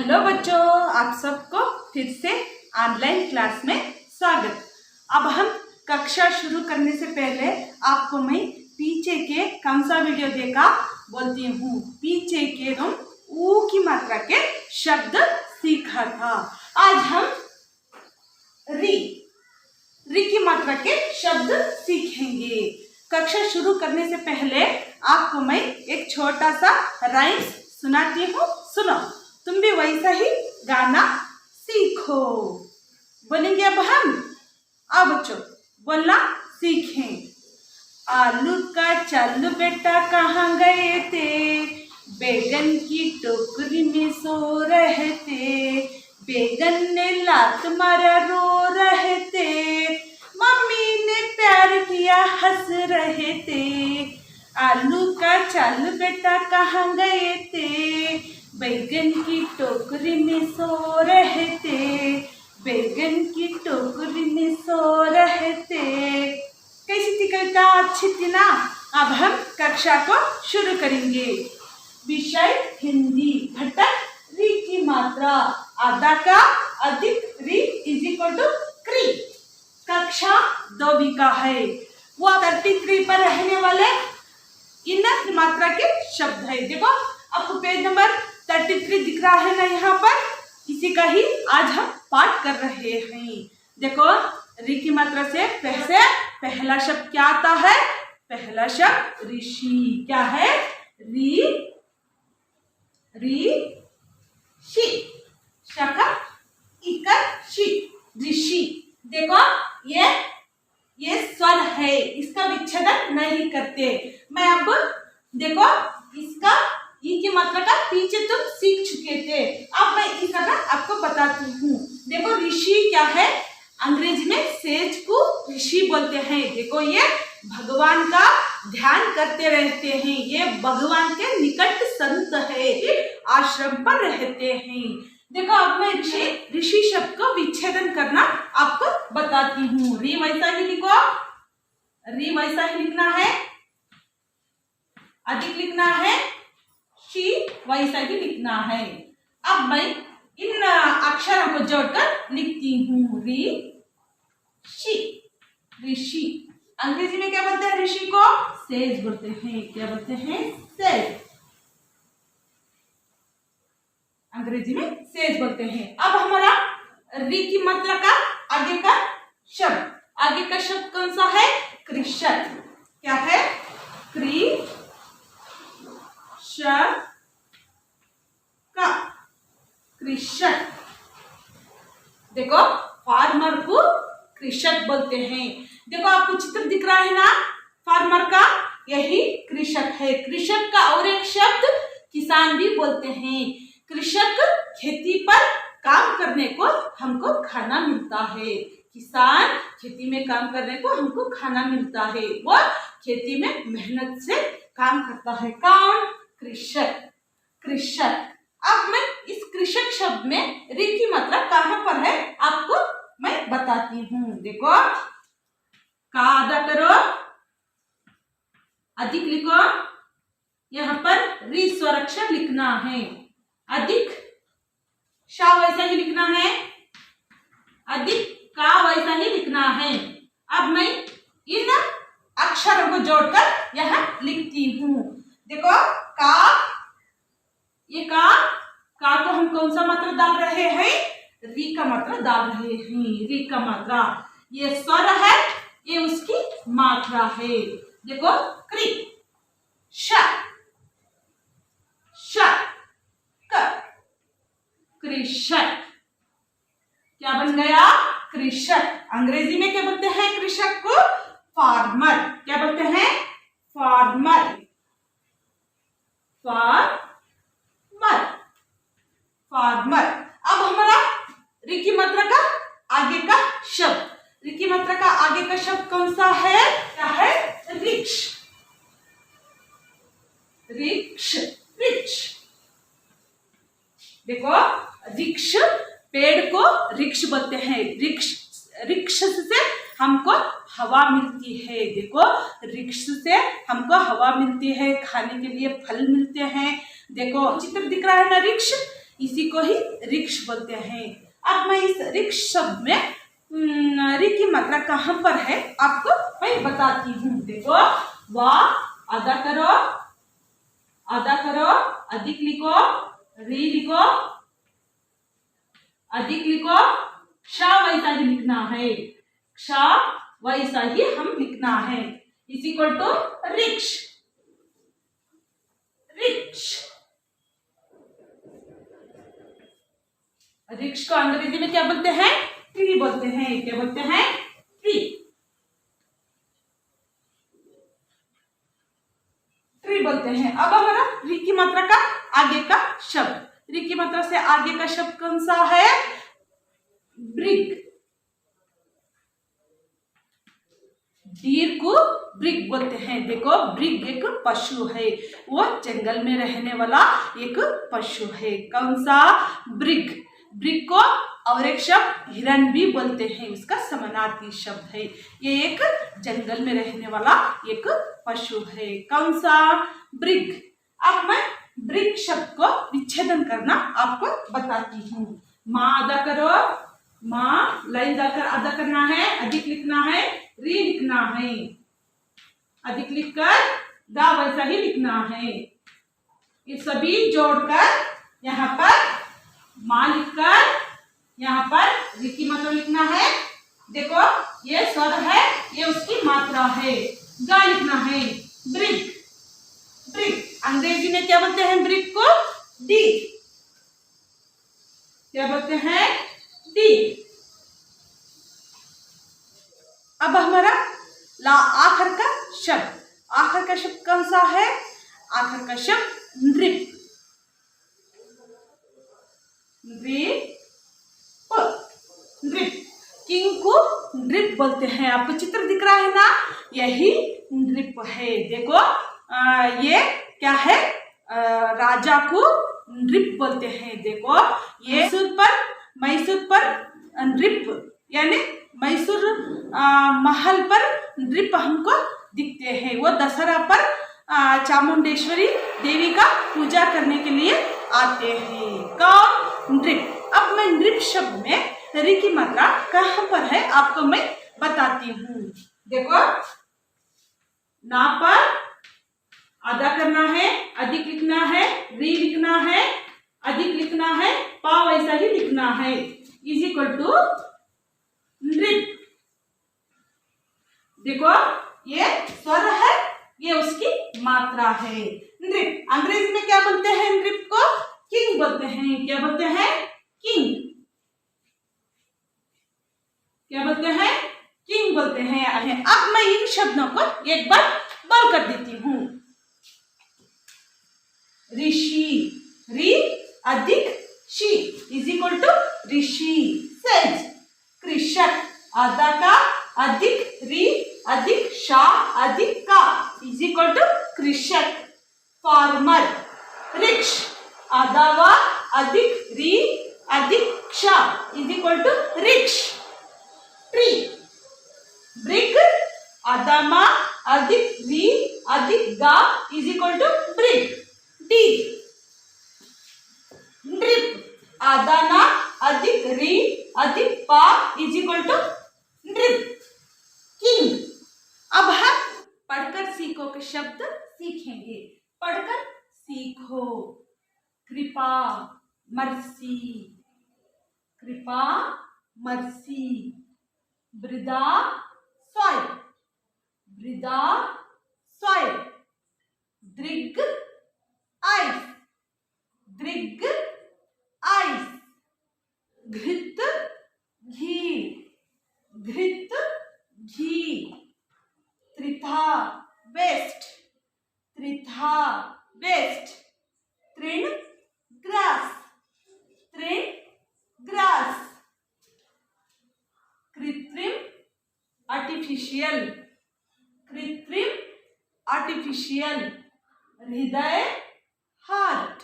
Hello बच्चों, आप सबको फिर से ऑनलाइन क्लास में स्वागत। अब हम कक्षा शुरू करने से पहले आपको मैं पीछे के कौन सा वीडियो देखा बोलती हूँ। पीछे के तुम ऊ की मात्रा के शब्द सीखा था। आज हम री की मात्रा के शब्द सीखेंगे। कक्षा शुरू करने से पहले आपको मैं एक छोटा सा राइम्स सुनाती हूँ, सुनो। तुम भी वैसा ही गाना सीखो। बोलेंगे अब हम। आओ बच्चों, बोलना सीखें। आलू का चालू बेटा कहाँ गए थे, बैगन की टोकरी में सो रहे थे, बैगन ने लात मारा रो रहे थे, मम्मी ने प्यार किया हंस रहे थे। आलू का चालू बेटा कहाँ गए थे, बैगन की टोकरी में सो रहे थे, बैगन की टोकरी में सो रहे थे। कैसी थी कविता? अच्छी थी ना। अब हम कक्षा को शुरू करेंगे। विषय हिंदी, घटक री की मात्रा, आधा का अधिक री इज इक्वल टू क्री। कक्षा 2वीं का है, वो 33 पर रहने वाले इन मात्रा के शब्द है। देखो आपको पेज नंबर 33 दिख रहा है ना, यहाँ पर इसी का ही आज हम पाठ कर रहे हैं। देखो री की मात्रा से पहला शब्द क्या आता है? पहला शब्द ऋषि। क्या है? ऋषि। शका इकर शी, ऋषि। देखो ये स्वर है, इसका विच्छेदन नहीं करते। मैं अब देखो इसका ई की मात्रा का पीछे तुम सीख चुके थे, अब मैं इस तरह आपको बताती हूँ। देखो ऋषि क्या है? अंग्रेजी में सेज को ऋषि बोलते हैं। देखो ये भगवान का ध्यान करते रहते हैं, ये भगवान के निकट संत है, आश्रम पर रहते हैं। देखो अब मैं ऋषि शब्द को विच्छेदन करना आपको बताती हूँ। री वैसा ही लिखो, री वैसा ही लिखना है, अधिक लिखना है, शी वैसा ही लिखना है। अब मैं इन अक्षरों को जोड़कर लिखती हूँ। ऋषि, ऋषि। अंग्रेजी में क्या बोलते हैं ऋषि को? सेज बोलते हैं। क्या बोलते हैं? सेज। अंग्रेजी में सेज बोलते हैं। अब हमारा री की मात्रा का आगे का शब्द कौन सा है? कृषक। क्या है? कृषक। देखो फार्मर को कृषक बोलते हैं। देखो आपको चित्र दिख रहा है ना फार्मर का, यही कृषक है। कृषक का और एक शब्द किसान भी बोलते हैं। कृषक खेती पर काम करने को हमको खाना मिलता है। किसान खेती में काम करने को हमको खाना मिलता है, वो खेती में मेहनत से काम करता है। कौन? कृषक। कृषक। अब मैं इस कृषक शब्द में री की मात्रा कहाँ पर है आपको मैं बताती हूँ। देखो का आधा करो, अधिक लिखो, यहाँ पर री स्वराक्षर लिखना है, अधिक शा वैसा ही लिखना है, अधिक का वैसा ही लिखना है। अब मैं इन अक्षरों को जोड़कर यहाँ लिखती हूँ। देखो का, ये का को हम कौन सा मात्रा डाल रहे हैं? री का मात्रा डाल रहे हैं। री का मात्रा, ये स्वर है, ये उसकी मात्रा है। देखो क्री, श, क, कृषक। क्या बन गया? कृषक। अंग्रेजी में क्या बोलते हैं कृषक को? फार्मर। क्या बोलते हैं? फार्मर। फार्मर। अब हमारा री की मात्रा का आगे का शब्द, री की मात्रा का आगे का शब्द कौन सा है? क्या है? वृक्ष। देखो वृक्ष, पेड़ को वृक्ष बोलते हैं। वृक्ष से हमको हवा मिलती है। देखो वृक्ष से हमको हवा मिलती है, खाने के लिए फल मिलते हैं। देखो चित्र दिख रहा है ना वृक्ष, इसी को ही रिक्श बोलते हैं। अब मैं इस रिक्श शब्द में रि की मात्रा कहाँ पर है आपको मैं बताती हूँ। देखो, वाह आधा करो, आधा करो, अधिक लिखो, री लिखो, अधिक लिखो, क्षा वैसा ही लिखना है, क्षा वैसा ही हम लिखना है। इज इक्वल टू रिक्श, रिक्श। रिक्श को अंग्रेजी में क्या बोलते हैं? ट्री बोलते हैं। क्या बोलते हैं? ट्री, ट्री बोलते हैं। अब हमारा री की मात्रा का आगे का शब्द, री की मात्रा से आगे का शब्द कौन सा है? ब्रिग। डीर को ब्रिग बोलते हैं। देखो, ब्रिग एक पशु है, वो जंगल में रहने वाला एक पशु है। कौन सा? ब्रिग। ब्रिग को और एक शब्द हिरन भी बोलते हैं, उसका समानार्थी शब्द है। ये एक जंगल में रहने वाला एक पशु है। कौन सा? ब्रिग। अब मैं ब्रिग शब्द को विच्छेदन करना आपको बताती हूँ। माँ आधा करो, माँ लाइन जाकर आधा करना है, अधिक लिखना है, री लिखना है, अधिक लिखकर गा वैसा ही लिखना है। ये सभी जोड़कर यहाँ पर माँ लिखकर यहाँ पर री की मात्रा लिखना है। देखो, ये स्वर है, ये उसकी मात्रा है, गा लिखना है। ब्रिग, ब्रिग। अंग्रेजी में क्या बोलते हैं ब्रिग को? डी। क्या बोलते हैं? डी। अब हमारा आखिर का शब्द, आखिर का शब्द कौन सा है? आखिर का शब्द नृप, नृप, नृप। किंग को नृप बोलते हैं। आपको चित्र दिख रहा है ना, यही नृप है। देखो, ये क्या है? राजा को नृप बोलते हैं। देखो, ये मैसूर पर नृप यानी मैसूर महल पर नृप हमको दिखते हैं। वो दशहरा पर चामुंडेश्वरी देवी का पूजा करने के लिए आते हैं। कौन? नृप। अब मैं नृप शब्द में री की मात्रा कहाँ पर है आपको मैं बताती हूँ। देखो, ना पर आधा करना है, अधिक लिखना है, री लिखना है, अधिक लिखना है, पा वैसा ही लिखना है। इज इक्वल टू नृप। देखो, ये स्वर है, ये उसकी मात्रा है। नृप। अंग्रेजी में क्या बोलते हैं नृप को? किंग बोलते हैं। क्या बोलते हैं? किंग। क्या बोलते हैं? किंग बोलते हैं। अब मैं इन शब्दों को एक बार बोल कर देती हूँ। ऋषि, री अधिक शी इज इक्वल टू ऋषि। सेज, कृषक, आधा का, अधिक री, अधिक शा, अधिक का इज इक्वल टू कृषक। फार्मर, रिक्श, आधा वा, अधिक री, अधिक क्षा इज इक्वल टू रिक्श। ट्री, ब्रिग, आधा मा, अधिक री, अधिक गा इज इक्वल टू ब्रिग। डी, नृप, आधा ना, अधिक री, अधिक पा इज इक्वल टू नृप। किंग। अब हम पढ़कर सीखो के शब्द सीखेंगे। पढ़कर सीखो। कृपा, मर्सी, कृपा, मर्सी। वृदा, सॉइल, वृदा, सॉइल। दृग, आइस, दृग, आइस। घृत, घी, घृत, घी। त्रिथा, वेस्ट, त्रिथा, वेस्ट। तृण, ग्रास, तृण, ग्रास। कृत्रिम, आर्टिफिशियल, कृत्रिम, आर्टिफिशियल। हृदय, हार्ट,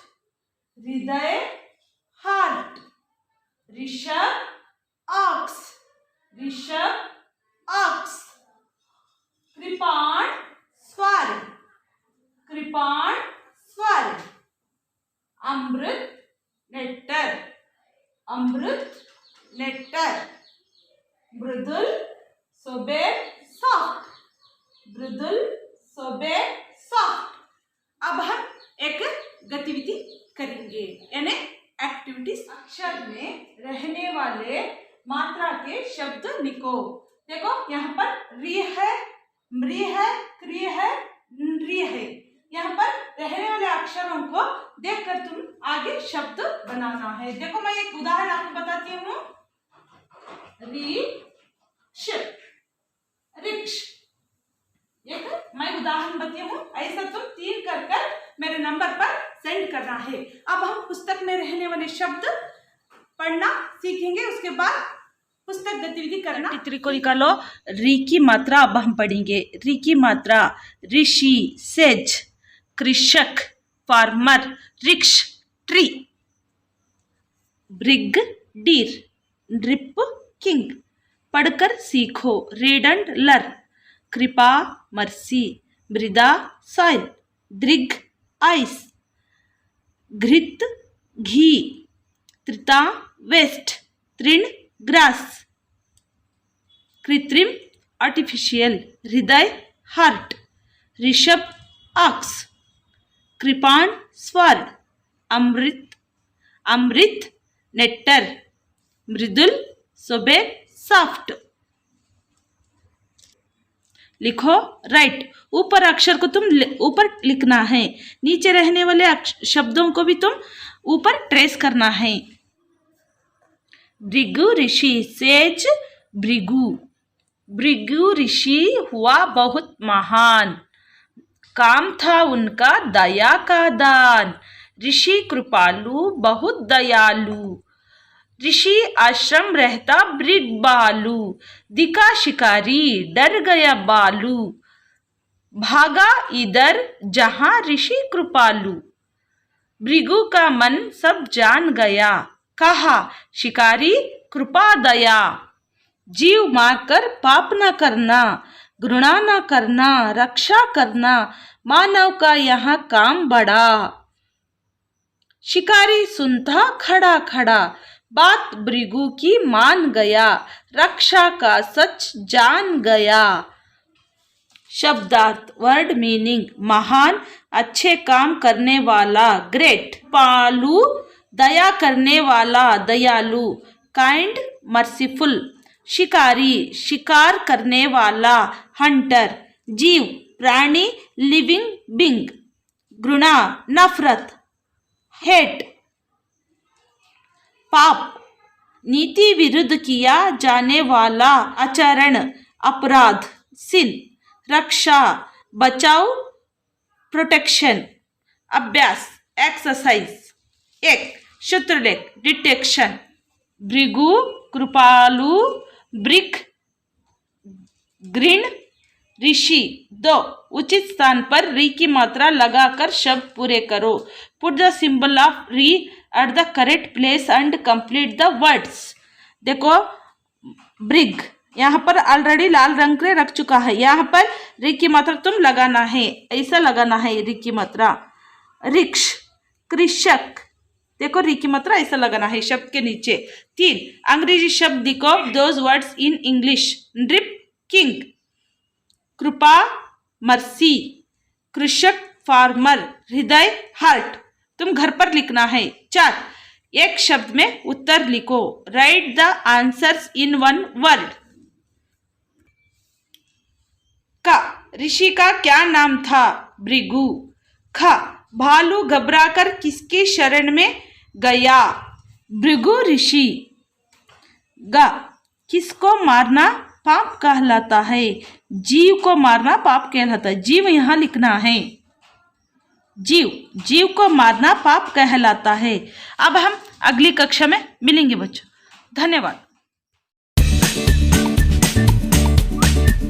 हृदय, हार्ट। ऋषभ, ऑक्स, ऋषभ, ऑक्स। कृपाण, स्वर, कृपाण, स्वर। अमृत, नेक्टर, अमृत, नेक्टर, मृदुल, सोबेर, सॉफ्ट, मृदुल, सोबेर, सॉफ्ट। अब हम एक गतिविधि करेंगे यानी एक्टिविटीज। अक्षर में रहने वाले मात्रा के शब्द लिखो। देखो यहाँ पर री है, मृ है, क्री है, नृ है। यहाँ पर रहने वाले अक्षरों को देखकर तुम आगे शब्द बनाना है। देखो मैं एक उदाहरण आपको बताती हूँ। रिक्श, रिक्श, एक मैं उदाहरण बताती हूँ। ऐसा तुम 3 कर मेरे नंबर पर सेंड करना है। अब हम पुस्तक में रहने वाले शब्द पढ़ना सीखेंगे, उसके बाद पुस्तक गतिविधि करना। टित्री को निकालो। री की मात्रा अब हम पढ़ेंगे। री की मात्रा ऋषि, सेज, कृषक, फार्मर, रिक्श, ट्री, ब्रिगडीर, ड्रिप, किंग। पढ़कर सीखो। Read and learn. कृपा, मर्सी, मृदा, सॉइल, दृग, आइस, घृत, घी, त्रिता, वेस्ट, तृण, ग्रास, कृत्रिम, आर्टिफिशियल, हृदय, हार्ट, ऋषभ, ऑक्स, कृपाण, स्वर्ण, अमृत, अमृत, नेक्टर, मृदुल, सोबेर, सॉफ्ट। लिखो। राइट। ऊपर अक्षर को तुम ऊपर लिखना है, नीचे रहने वाले शब्दों को भी तुम ऊपर ट्रेस करना है। भृगु ऋषि, सेज, भृगु। भृगु ऋषि हुआ बहुत महान, काम था उनका दया का दान। ऋषि कृपालु, बहुत दयालु। ऋषि आश्रम रहता ब्रिग बालू। दिखा शिकारी, डर गया बालू। भागा इधर जहां ऋषि कृपालु। भृगु का मन सब जान गया, कहा शिकारी कृपा दया। जीव मारकर पाप न करना, घृणा न करना, रक्षा करना, मानव का यहाँ काम बड़ा। शिकारी सुनता खड़ा खड़ा, बात भृगु की मान गया, रक्षा का सच जान गया। शब्दार्थ, वर्ड मीनिंग, महान, अच्छे काम करने वाला, ग्रेट। पालू, दया करने वाला, दयालु। Kind, merciful. शिकारी, शिकार करने वाला, हंटर। जीव, प्राणी, लिविंग बीइंग। घृणा, नफरत, हेट। पाप, नीति विरुद्ध किया जाने वाला आचरण, अपराध, सिन। रक्षा, बचाव, प्रोटेक्शन। अभ्यास, एक्सरसाइज। 1. सूत्रलेख, डिटेक्शन। भृगु, कृपालु, ब्रिग, घृण, ऋषि। 2. उचित स्थान पर री की मात्रा लगाकर शब्द पूरे करो। पुट द सिंबल ऑफ री at the correct place and complete the words. देखो, ब्रिग यहाँ पर ऑलरेडी लाल रंग से रख चुका है, यहाँ पर री की मात्रा तुम लगाना है, ऐसा लगाना है री की मात्रा। रिक्श, कृषक, देखो री की मात्रा ऐसा लगाना है शब्द के नीचे। 3. अंग्रेजी शब्द लिखो those words in English. Drip, king. कृपा, मर्सी। कृषक, फार्मर। हृदय, हार्ट। तुम घर पर लिखना है। 4. एक शब्द में उत्तर लिखो। Right the answers in 1 word. क. ऋषि का क्या नाम था? भृगु। ख. भालू घबराकर किसकी शरण में गया? भृगु ऋषि। ग. किसको मारना पाप कहलाता है? जीव को मारना पाप कहलाता है। जीव यहाँ लिखना है। जीव, जीव को मारना पाप कहलाता है। अब हम अगली कक्षा में मिलेंगे बच्चों। धन्यवाद।